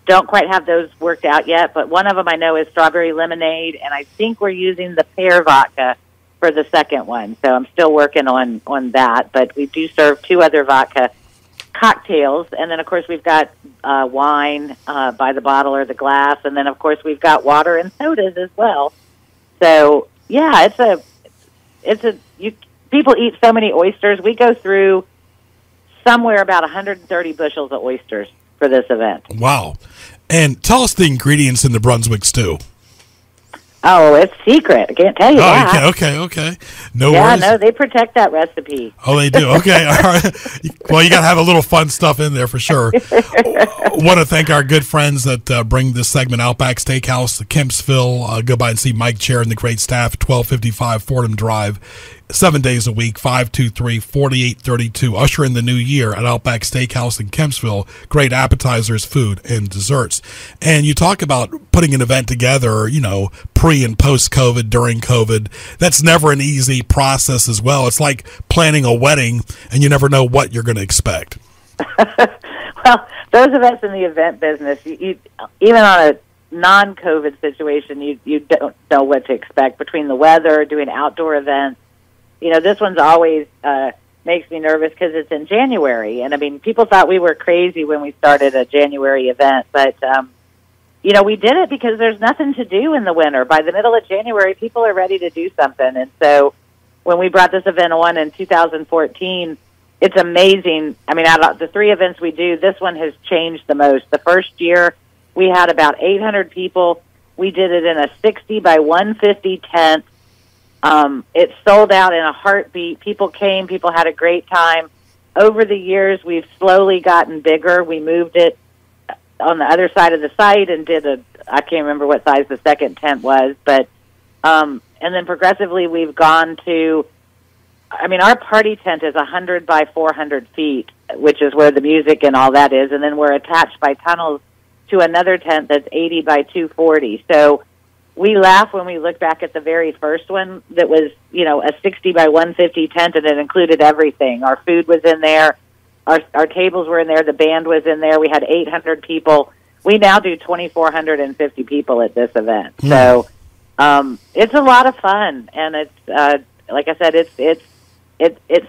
Don't quite have those worked out yet, but one of them I know is strawberry lemonade, and I think we're using the pear vodka for the second one. So I'm still working on that, but we do serve 2 other vodka cocktails, and then of course we've got wine by the bottle or the glass, and then of course we've got water and sodas as well. So yeah, people eat so many oysters. We go through somewhere about 130 bushels of oysters for this event. Wow. And tell us the ingredients in the Brunswick stew. Oh, it's secret. I can't tell you that. Okay. No worries. No, they protect that recipe. Oh, they do? Okay, all right. Well, you got to have a little fun stuff in there for sure. Want to thank our good friends that bring this segment, Outback Steakhouse, Kempsville. Go by and see Mike Chair and the great staff, 1255 Fordham Drive. 7 days a week, 523-4832. Usher in the new year at Outback Steakhouse in Kempsville. Great appetizers, food, and desserts. And you talk about putting an event together, pre and post-COVID, during COVID. That's never an easy process as well. It's like planning a wedding, and you never know what you're going to expect. Well, those events in the event business, you even on a non-COVID situation, you don't know what to expect between the weather, doing outdoor events. This one's always makes me nervous because it's in January. And, I mean, people thought we were crazy when we started a January event. But, we did it because there's nothing to do in the winter. By the middle of January, people are ready to do something. And so when we brought this event on in 2014, it's amazing. I mean, out of the 3 events we do, this one has changed the most. The first year, we had about 800 people. We did it in a 60 by 150 tent. It sold out in a heartbeat. People came. People had a great time. Over the years, we've slowly gotten bigger. We moved it on the other side of the site and I can't remember what size the second tent was, but, and then progressively we've gone to, our party tent is 100 by 400 feet, which is where the music and all that is. And then we're attached by tunnels to another tent that's 80 by 240. So, we laugh when we look back at the very first one that was, a 60 by 150 tent, and it included everything. Our food was in there. Our tables were in there. The band was in there. We had 800 people. We now do 2,450 people at this event. So it's a lot of fun, and it's like I said, it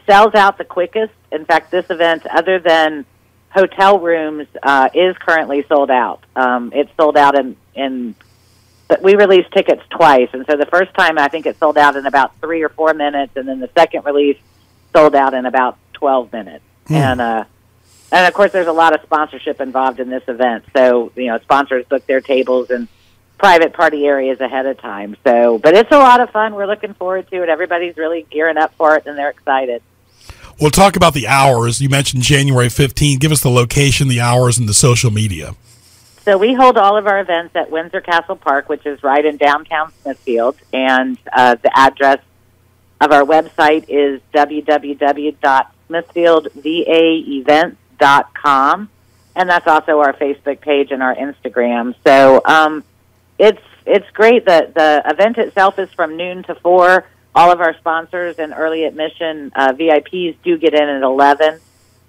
sells out the quickest. In fact, this event, other than hotel rooms, is currently sold out. It's sold out but we released tickets twice, and so the first time I think it sold out in about 3 or 4 minutes, and then the second release sold out in about 12 minutes. And of course, there's a lot of sponsorship involved in this event. So sponsors book their tables and private party areas ahead of time. So, but it's a lot of fun. We're looking forward to it. Everybody's really gearing up for it, and they're excited. We'll talk about the hours. You mentioned January 15th. Give us the location, the hours, and the social media. So we hold all of our events at Windsor Castle Park, which is right in downtown Smithfield, and the address of our website is www.smithfieldvaevents.com, and that's also our Facebook page and our Instagram. So it's great. The event itself is from noon to 4. All of our sponsors and early admission VIPs do get in at 11.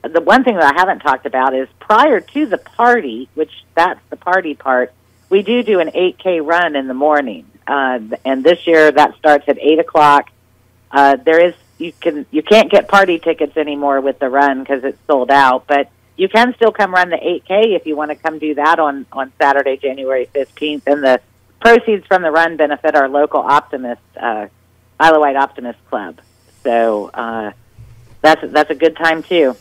The one thing that I haven't talked about is prior to the party, which that's the party part, we do an 8K run in the morning. And this year that starts at 8 o'clock. You can't get party tickets anymore with the run because it's sold out, but you can still come run the 8K if you want to come do that on Saturday, January 15th. And the proceeds from the run benefit our local Optimist, Isle of Wight Optimist Club. So that's a good time too.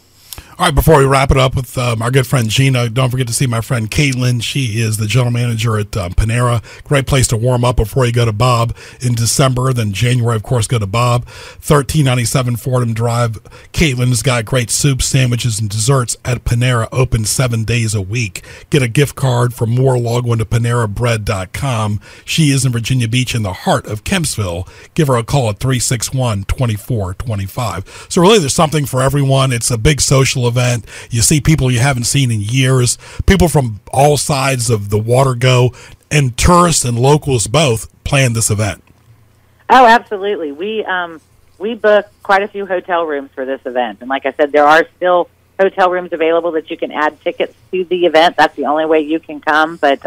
All right, before we wrap it up with our good friend Gina, don't forget to see my friend Caitlin. She is the general manager at Panera. Great place to warm up before you go to Bob in December. Then January, of course, go to Bob. 1397 Fordham Drive. Caitlin's got great soups, sandwiches, and desserts at Panera, open 7 days a week. Get a gift card for more. Log on to PaneraBread.com. She is in Virginia Beach in the heart of Kempsville. Give her a call at 361-2425. So really, there's something for everyone. It's a big social event. You see people you haven't seen in years, people from all sides of the water go, and tourists and locals both plan this event. Oh, absolutely. We book quite a few hotel rooms for this event. And like I said, there are still hotel rooms available that you can add tickets to the event. That's the only way you can come. But,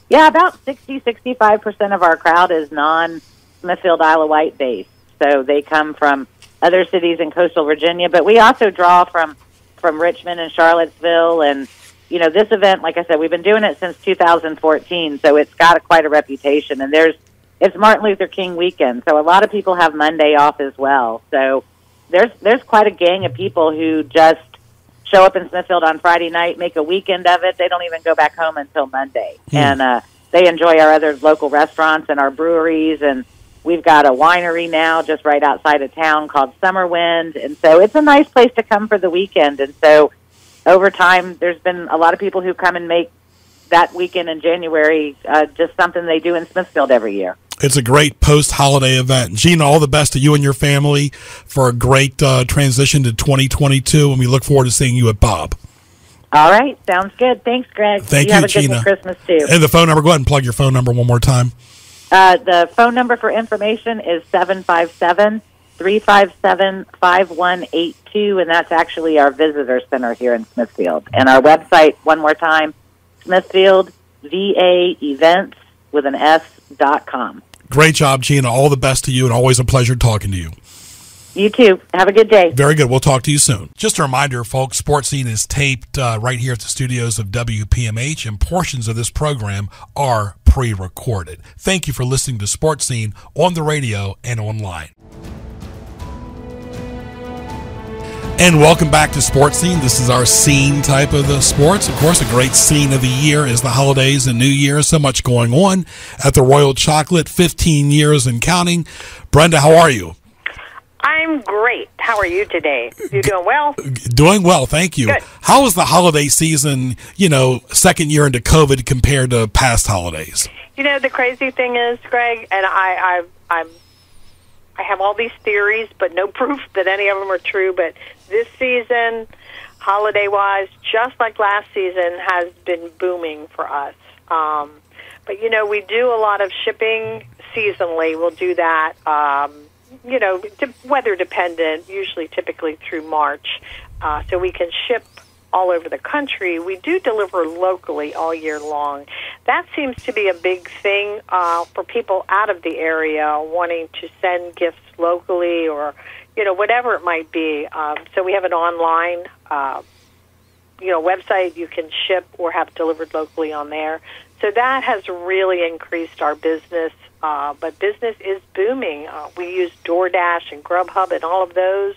yeah, about 65% of our crowd is non-Smithfield, Isle of Wight based. So they come from other cities in coastal Virginia. But we also draw from Richmond and Charlottesville. And, you know, this event, like I said, we've been doing it since 2014. So it's got quite a reputation. And it's Martin Luther King weekend. So a lot of people have Monday off as well. So there's quite a gang of people who just show up in Smithfield on Friday night, make a weekend of it. They don't even go back home until Monday. And they enjoy our other local restaurants and our breweries. And we've got a winery now just right outside of town called Summer Wind. And so it's a nice place to come for the weekend. And so over time, there's been a lot of people who come and make that weekend in January just something they do in Smithfield every year. It's a great post-holiday event. Gina, all the best to you and your family for a great transition to 2022, and we look forward to seeing you at Bob. All right. Sounds good. Thanks, Greg. Thank you, have a Gina. good Christmas, too. And the phone number, go ahead and plug your phone number one more time. The phone number for information is 757-357-5182, and that's actually our visitor center here in Smithfield. And our website, one more time, Smithfield VA Events with an S.com. Great job, Gina. All the best to you, and always a pleasure talking to you. You too. Have a good day. Very good. We'll talk to you soon. Just a reminder, folks, Sports Scene is taped right here at the studios of WPMH, and portions of this program are pre-recorded. Thank you for listening to Sports Scene on the radio and online. And welcome back to Sports Scene. This is our scene type of the sports. Of course, a great scene of the year is the holidays and New Year. So much going on at the Royal Chocolate, 15 years and counting. Brenda, how are you? I'm great. How are you today? You doing well? Doing well, thank you. Good. How was the holiday season, second year into COVID compared to past holidays? The crazy thing is, Greg, and I have all these theories, but no proof that any of them are true, but this season, holiday-wise, just like last season, has been booming for us. But, we do a lot of shipping seasonally. We'll do that, weather-dependent, usually typically through March, so we can ship all over the country. We do deliver locally all year long. That seems to be a big thing for people out of the area wanting to send gifts locally or, whatever it might be. So we have an online, website you can ship or have delivered locally on there. So that has really increased our business, but business is booming. We use DoorDash and Grubhub and all of those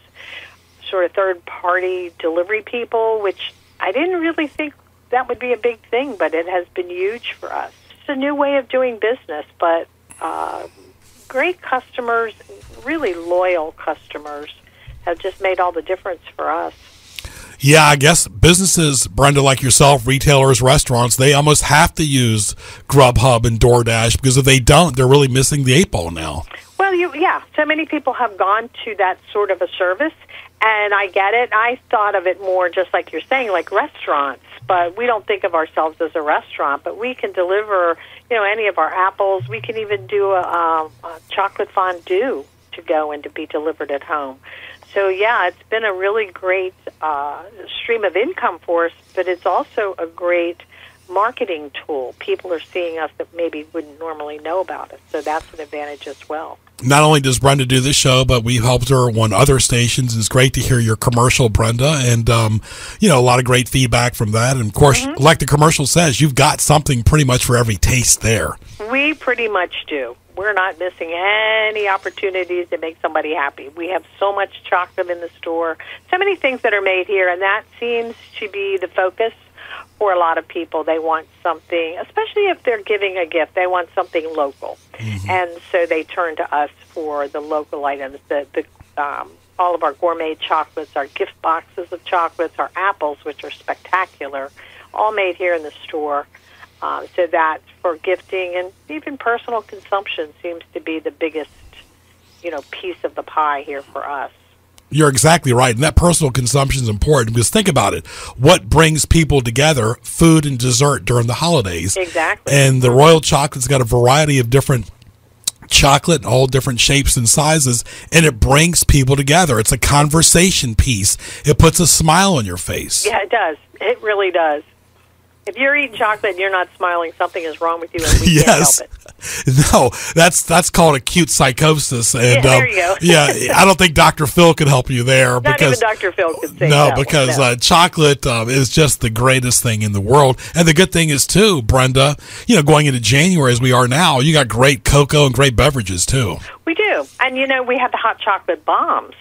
sort of third-party delivery people, which I didn't really think that would be a big thing, but it has been huge for us. It's a new way of doing business, but great customers, really loyal customers, have just made all the difference for us. Yeah, I guess businesses, Brenda, like yourself, retailers, restaurants, they almost have to use Grubhub and DoorDash because if they don't, they're really missing the eight ball now. Well, so many people have gone to that sort of a service, and I get it. I thought of it more just like you're saying, like restaurants, but we don't think of ourselves as a restaurant, but we can deliver, any of our apples. We can even do a chocolate fondue to go and to be delivered at home. So, it's been a really great stream of income for us, but it's also a great marketing tool. People are seeing us that maybe wouldn't normally know about us, so that's an advantage as well. Not only does Brenda do this show, but we've helped her on other stations. It's great to hear your commercial, Brenda, and, a lot of great feedback from that. And, of course, like the commercial says, you've got something pretty much for every taste there. We pretty much do. We're not missing any opportunities to make somebody happy. We have so much chocolate in the store, so many things that are made here, and that seems to be the focus for a lot of people. They want something, especially if they're giving a gift, they want something local. And so they turn to us for the local items, all of our gourmet chocolates, our gift boxes of chocolates, our apples, which are spectacular, all made here in the store. So that for gifting and even personal consumption seems to be the biggest, piece of the pie here for us. You're exactly right, and that personal consumption is important because think about it. What brings people together? Food and dessert during the holidays. Exactly. And the Royal Chocolate's got a variety of different chocolate, all different shapes and sizes, and it brings people together. It's a conversation piece. It puts a smile on your face. Yeah, it does. It really does. If you're eating chocolate and you're not smiling, something is wrong with you, and we can't help it. No, that's called acute psychosis. And, there you go. Yeah, I don't think Dr. Phil could help you there. Not even Dr. Phil could say no, that. Because No. chocolate is just the greatest thing in the world. And the good thing is, too, Brenda, going into January as we are now, you got great cocoa and great beverages, too. We do. And, we have the hot chocolate bombs.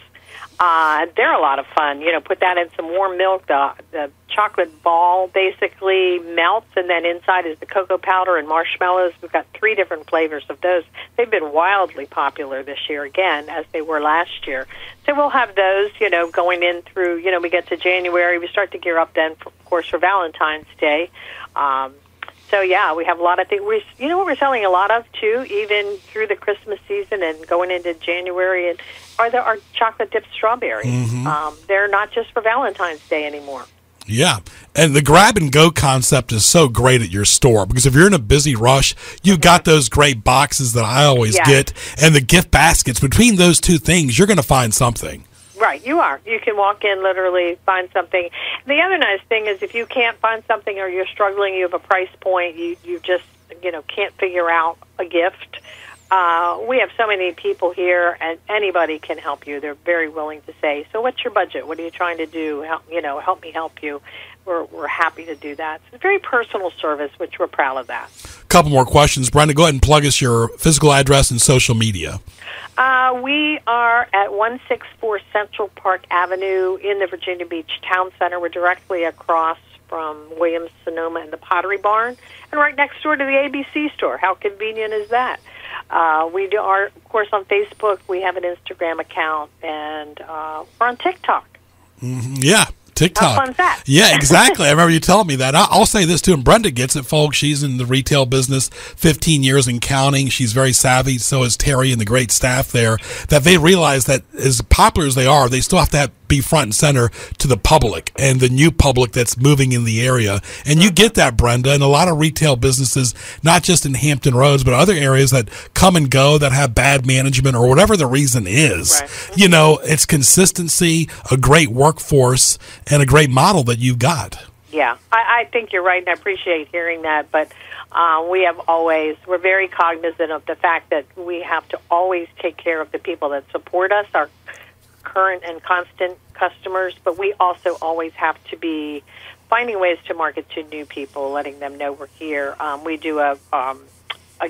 They're a lot of fun. Put that in some warm milk. The chocolate ball basically melts, and then inside is the cocoa powder and marshmallows. We've got 3 different flavors of those. They've been wildly popular this year, again, as they were last year. So we'll have those, going in through, we get to January. We start to gear up then, of course, for Valentine's Day. So, yeah, we have a lot of things. You know what we're selling a lot of, too, even through the Christmas season and going into January, are our chocolate-dipped strawberries. Mm-hmm. They're not just for Valentine's Day anymore. Yeah, and the grab-and-go concept is so great at your store, because if you're in a busy rush, you've got those great boxes that I always get, and the gift baskets. Between those two things, you're going to find something. Right, you are. You can walk in, literally find something. The other nice thing is if you can't find something or you're struggling, you have a price point, you just can't figure out a gift. We have so many people here, and anybody can help you. They're very willing to say, so what's your budget? What are you trying to do? Help me help you. We're happy to do that. It's a very personal service, which we're proud of that. Couple more questions. Brenda, go ahead and plug us your physical address and social media. We are at 164 Central Park Avenue in the Virginia Beach Town Center. We're directly across from Williams-Sonoma and the Pottery Barn, and right next door to the ABC store. How convenient is that? We are, of course, on Facebook. We have an Instagram account, and we're on TikTok. Mm-hmm. Yeah. TikTok. How fun's that? Yeah, exactly. I remember you telling me that. I'll say this too, and Brenda gets it, folks. She's in the retail business 15 years and counting. She's very savvy. So is Terry and the great staff there, that they realize that as popular as they are, they still have to be front and center to the public and the new public that's moving in the area. And you get that, Brenda, and a lot of retail businesses, not just in Hampton Roads, but other areas that come and go, that have bad management or whatever the reason is. Right. It's consistency, a great workforce, and a great model that you've got. Yeah, I think you're right, and I appreciate hearing that. But we're very cognizant of the fact that we have to always take care of the people that support us, our current and constant customers, but we also always have to be finding ways to market to new people, letting them know we're here. We do a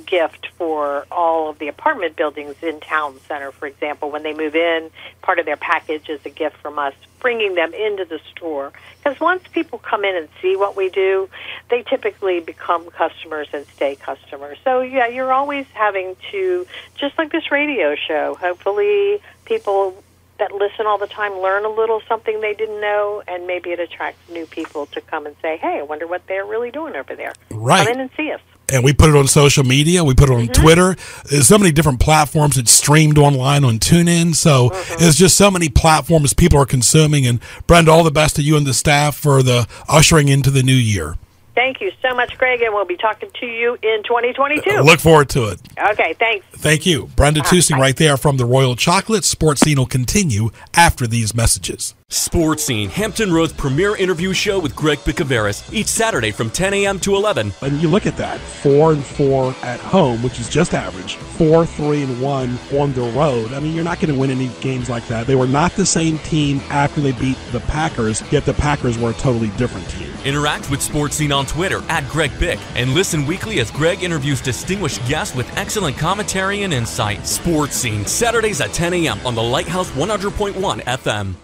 gift for all of the apartment buildings in Town Center, for example. When they move in, part of their package is a gift from us, bringing them into the store. Because once people come in and see what we do, they typically become customers and stay customers. So, yeah, you're always having to, just like this radio show, hopefully people that listen all the time learn a little something they didn't know, and maybe it attracts new people to come and say, hey, I wonder what they're really doing over there. Right. Come in and see us. And we put it on social media. We put it on Twitter. There's so many different platforms. It's streamed online on TuneIn. So there's just so many platforms people are consuming. And Brenda, all the best to you and the staff for the ushering into the new year. Thank you so much, Greg, and we'll be talking to you in 2022. Look forward to it. Okay, thanks. Thank you. Brenda Tusing right there from the Royal Chocolate. Sports Scene will continue after these messages. Sports Scene, Hampton Road's premier interview show with Greg Bicouvaris, each Saturday from 10 a.m. to 11. And you look at that, 4-4 at home, which is just average, 4-3-1 on the road. I mean, you're not going to win any games like that. They were not the same team after they beat the Packers, yet the Packers were a totally different team. Interact with Sports Scene on Twitter @GregBic and listen weekly as Greg interviews distinguished guests with excellent commentary and insight. Sports Scene, Saturdays at 10 a.m. on the Lighthouse 100.1 FM.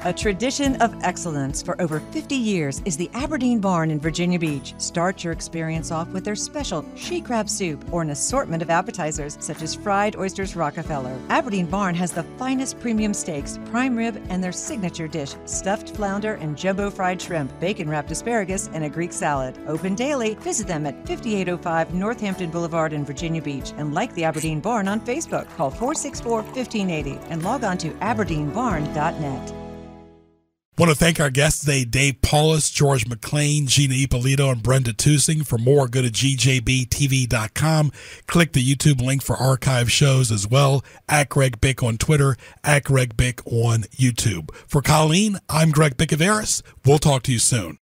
A tradition of excellence for over 50 years is the Aberdeen Barn in Virginia Beach. Start your experience off with their special she crab soup or an assortment of appetizers such as fried oysters Rockefeller. Aberdeen Barn has the finest premium steaks, prime rib, and their signature dish, stuffed flounder and jumbo fried shrimp, bacon-wrapped asparagus, and a Greek salad. Open daily. Visit them at 5805 Northampton Boulevard in Virginia Beach and like the Aberdeen Barn on Facebook. Call 464-1580 and log on to aberdeenbarn.net. Want to thank our guests today, Dave Paulus, George McClain, Gina Ippolito, and Brenda Tusing. For more, go to gjbtv.com. Click the YouTube link for archive shows as well. At Greg Bick on Twitter, at Greg Bick on YouTube. For Colleen, I'm Greg Bicouvaris. We'll talk to you soon.